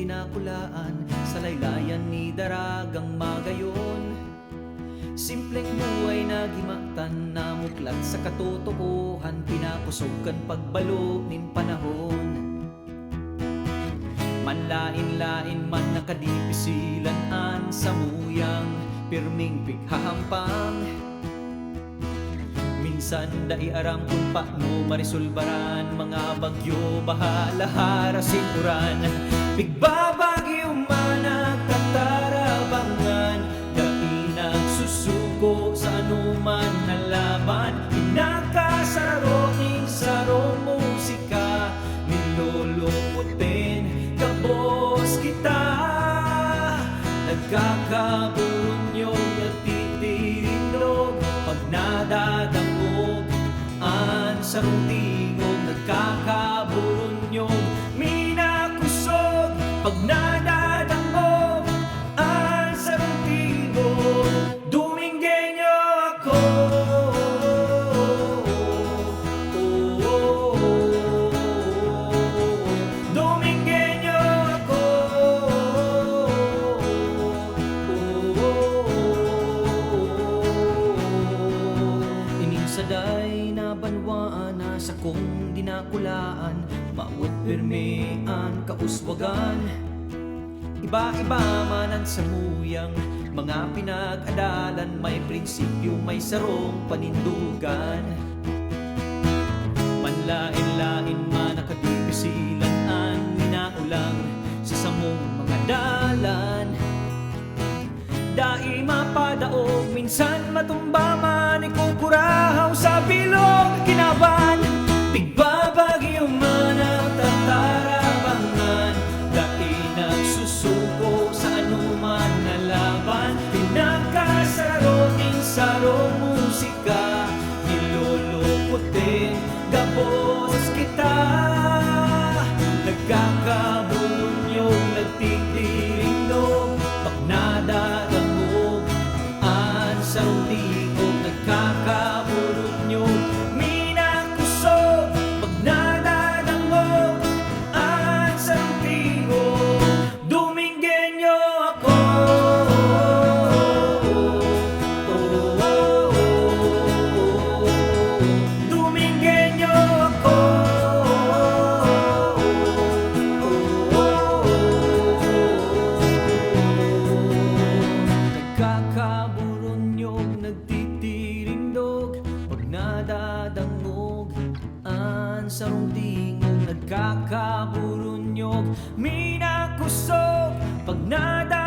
dinakulaan sa laylayan ni Daragang Magayon. Simpleng buhay na gimaktan na muklat sa katotohan, pinakusog pagbalog nin panahon. Manlain-lain man nakadipisilan sa muyang, pirming pighahampang. Minsan dai aram kung paano marisulbaran, mga bagyo, bahala, harasin, uran. Pigbabagyo man nagtatarabangan, dai nagsusuko sa anuman na laban. Pinakasararoning sarong musika, niluluputin kabos kita. Nagkakaburong yung nagtitirindog, pag nadadangog an sarong tingog. Nagkakaburong yung minakusog, pag nadadangog an sarong tingog. Duminggenyo ako, Duminggenyo ako, saday na banwaan na sa kong dinakulaan, maut pirmean kauswagan. Iba-iba manan sa muyang, mga pinag-adalan, may prinsipyo, may sarong panindugan. Manlain-lain man nakadipisilan ang minaulang sa samong mga dalan. Dai mapadaog, minsan matumba man, ikukurahaw sa bilog kinaban. Pigbabagyo man ang tatarabangan, dai nagsusuko sa anuman na laban. Pinagkasararoting sarong musika, niluluputin gabos kita. Nagkakabulong yung nagtitirindog, pag nadadangog an sarong tingog. Nagkakaburot nyo minakusog, pag nadadangog an sarong tingog. Duminggenyo ako, Duminggenyo ako, nagkakaburonyog, nagtitirindog, pag nadadangog an sarong tingog. Nagkakaburonyog minakusog, pag nadadangog